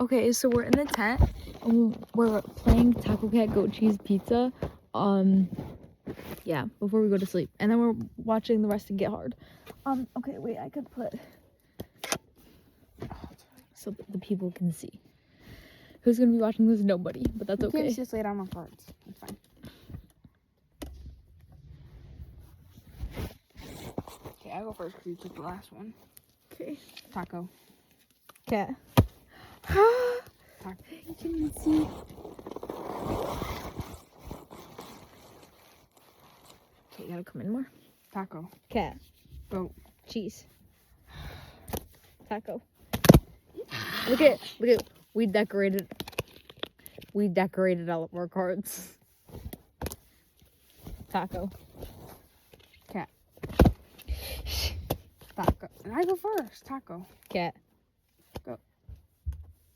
Okay, so we're in the tent and we're playing Taco Cat Goat Cheese Pizza. Yeah, before we go to sleep. And then we're watching the rest of Get Hard. Okay, wait, I could put so that the people can see. Who's gonna be watching this? Nobody, but that's okay. You can just lay down on cards. It's fine. Okay, I'll go first because you took the last one. Okay. Taco. Cat. Taco. You can see. Okay, you gotta come in more. Taco. Cat. Goat. Cheese. Taco. Look at we decorated all of our cards. Taco. Cat. Taco. And I go first. Taco. Cat.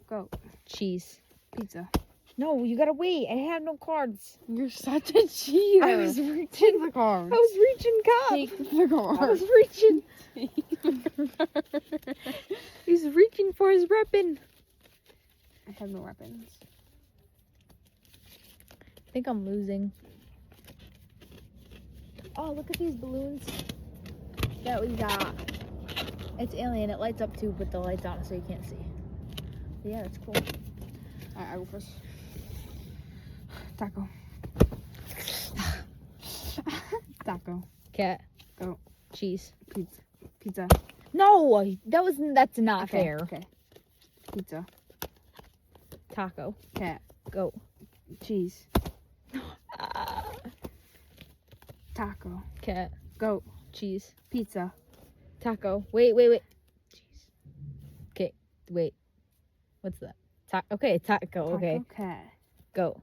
Goat. Cheese. Pizza. No, you gotta wait. I have no cards. You're such a cheater. I was reaching. Take the cards. I was reaching cup. Take the cards. I was reaching. He's reaching for his weapon. I have no weapons. I think I'm losing. Oh, look at these balloons that we got. It's alien. It lights up too, but the light's on so you can't see. But yeah, that's cool. Alright, I go first. Taco. Taco. Cat. Goat. Cheese. Pizza. No, that's not Okay, fair. Okay. Pizza. Taco. Cat. Goat. Cheese. Taco. Cat. Goat. Cheese. Pizza. Taco. Wait. Cheese. Okay, wait. What's that? Okay, taco. Okay. Taco. Cat. Goat.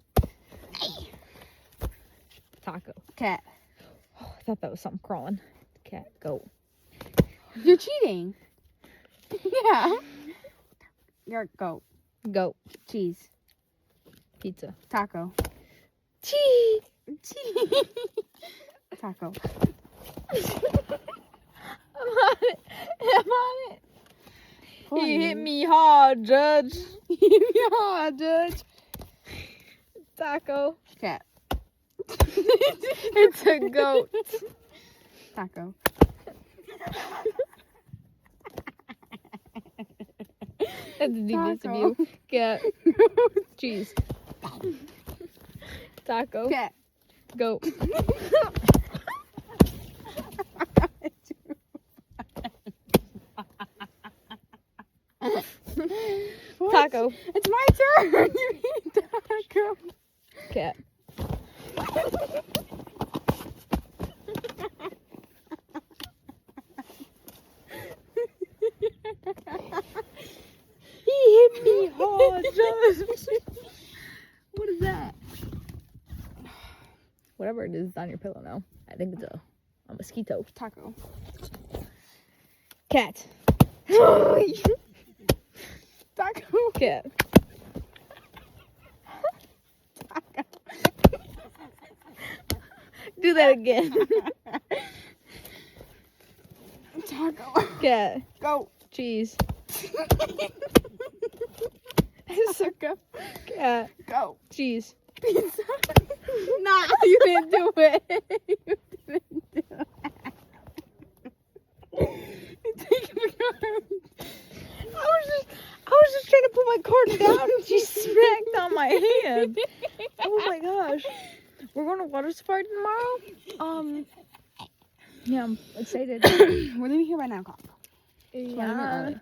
Taco. Cat. Oh, I thought that was something crawling. Cat. Goat. You're cheating. Yeah. You're goat. Goat. Cheese. Pizza. Taco. Cheese. Taco. I'm on it. I'm on it. Poor He you. hit me hard, Judge. Yeah, Judge. Taco. Cat. It's a goat. Taco. That's the deepest of you. Cat. Cheese. Taco. Cat. Goat. What? Taco. It's my turn. You eat taco. Cat. He hit me hard, Judge. What is that? Whatever it is, it's on your pillow now. I think it's a mosquito. Taco. Cat. Taco. Cat. Taco. Do that again. Taco. Cat. Goat. Cheese. Taco. Cat. Goat. Cheese. Pizza. Nah, you didn't do it. You didn't do it. You take the card. I was just trying to put my card down and she smacked on my hand. Oh my gosh. We're going to water safari tomorrow. Yeah, I'm excited. We're leaving here right now, Cop. Yeah.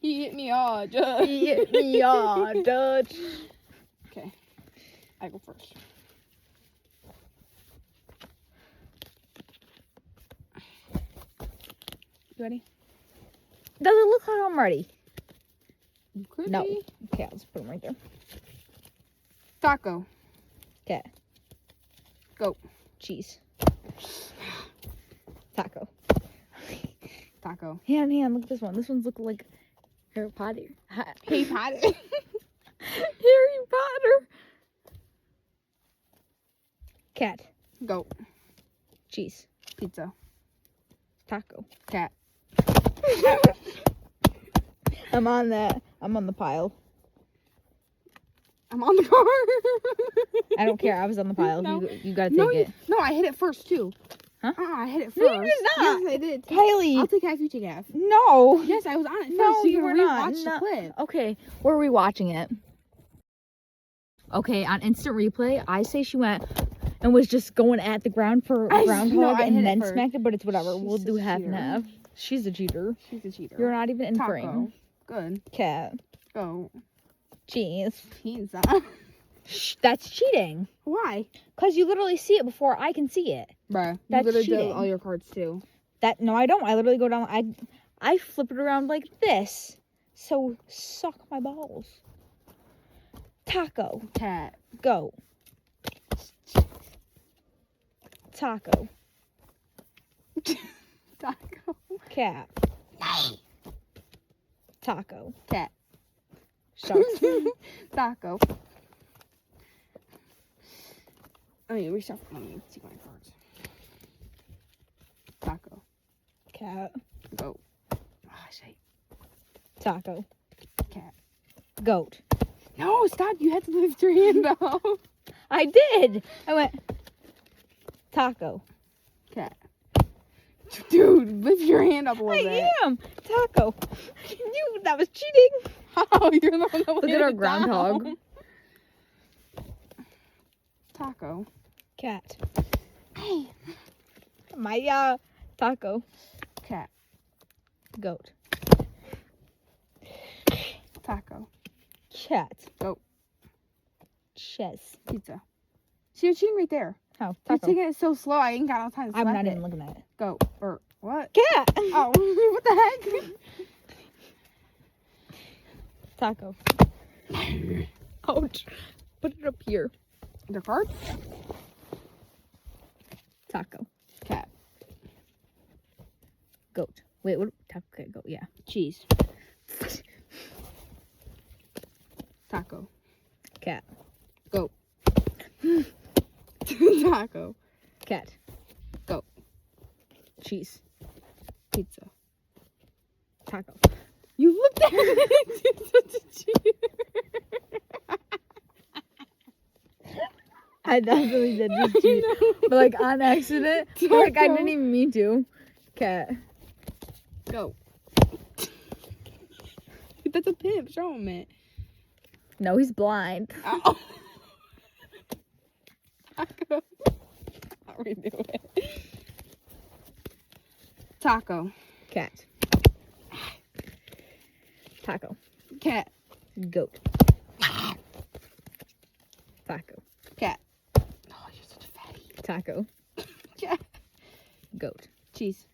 He hit me hard, Judge. He hit me hard, Dutch. Okay, I go first. You ready? Does it look like I'm ready? You could No. be. Okay, I'll just put them right there. Taco. Okay. Goat. Cheese. Taco. Taco. Hand, look at this one. This one's looking like Harry Potter. Hey, Patty. Harry Potter. Cat. Goat. Cheese. Pizza. Taco. Cat. I'm on that. I'm on the pile. I'm on the car. I don't care. I was on the pile. No. You gotta take No, it. No, I hit it first too. Huh? I hit it first. No, you did not. Yes, I did. Kylie. I'll take half. You take half. No. Yes, I was on it first. No, so you can were not. rewatch No. the clip. Okay, where are we watching it? Okay, on instant replay, I say she went and was just going at the ground for I groundhog hit and it then first. smacked it, but it's whatever. She's We'll do a half and cheater. half. She's a cheater. She's a cheater. You're not even in Taco. frame. Good. Cat. Go. Jeez. Pizza. Shh, that's cheating. Why? Because you literally see it before I can see it. Bruh. That's you cheating. do all your cards too. No, I don't. I literally go down. I flip it around like this. So suck my balls. Taco. Cat. Go. Taco. Taco. Cat. Taco. Cat. Shucks. Taco. Oh, yeah, reshuffle. Let me see my cards. Taco. Cat. Go. Ah, shit. Taco. Cat. Goat. No, stop. You had to lift your hand up. I did. I went. Taco. Cat. Dude, lift your hand up a little bit. I am. Taco. That was cheating. How? You're the one that Look laid at our it groundhog. down. Taco. Cat. Hey. My taco. Cat. Goat. Taco. Cat. Goat. Chess. Pizza. See, you're cheating right there. How? You're Taco. taking it so slow. I ain't got no time to I'm select not it. even looking at it. Goat. Or what? Cat. Oh, what the heck? Taco. Ouch. Put it up here. The card? Taco. Cat. Goat. Wait, what? Taco, cat, goat. Yeah. Cheese. Taco. Cat. Goat. Taco. Cat. Goat. Cheese. Pizza. Taco. You looked at it. You're such a cheater. I definitely did just cheat. But like on accident. But, like I didn't even mean to. Cat. Go. That's a pimp. Show him it. No, he's blind. Oh. Taco. I'll redo it. Taco. Cat. Taco. Cat. Goat. Taco. Cat. Oh, you're such a fatty. Taco. Cat. Goat. Cheese.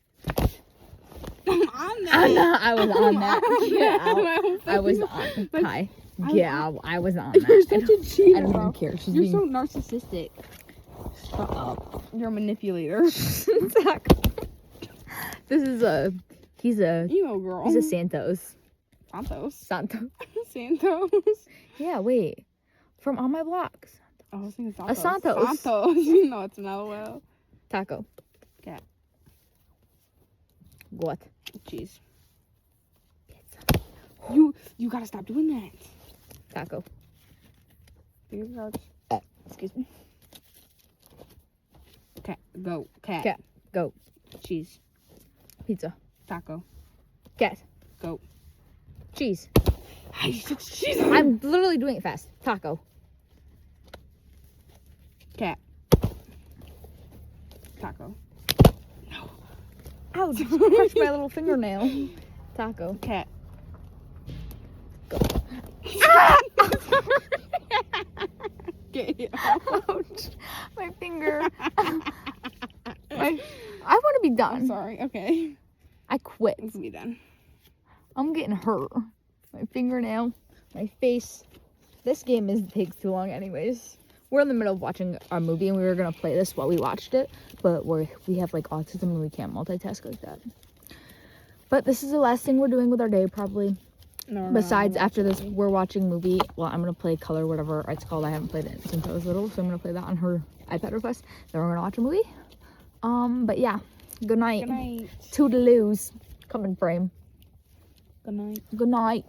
I'm on that. I'm not, I was on that. I'm Get on out. that. I was on. Like, Hi. I'm Get on- out. I was on You're that. such a cheater. I don't bro. even care. She's You're being. so narcissistic. Shut up. You're a manipulator. Taco. This is a. He's a. Emo girl. He's a Santos. Santos. Santos. Santos. Yeah. Wait. From On My Block. Oh, I was thinking A Santos. Santos. Santos. You know it's not well. Taco. Cat. What? Cheese. Pizza. You gotta stop doing that. Taco. Your cards. Excuse me. Cat. Goat. Cat. Cat. Goat. Cheese. Pizza. Taco. Cat. Goat. Cheese. Hey, such cheese. I'm literally doing it fast. Taco. Cat. Taco. No. Ouch. Crushed my little fingernail. Taco. Cat. Ah! Get it. Ouch. My finger. I want to be I'm done. sorry. Okay. I quit. Let's be done. I'm getting hurt. My fingernail. My face. This game takes too long anyways. We're in the middle of watching our movie and we were going to play this while we watched it. But we have like autism and we can't multitask like that. But this is the last thing we're doing with our day probably. No. Besides, after this, we're watching movie. Well, I'm going to play Color, whatever it's called. I haven't played it since I was little, so I'm going to play that on her iPad request. Then we're going to watch a movie. But yeah, good night. Good night. Toodaloos. Come in frame. Good night. Good night.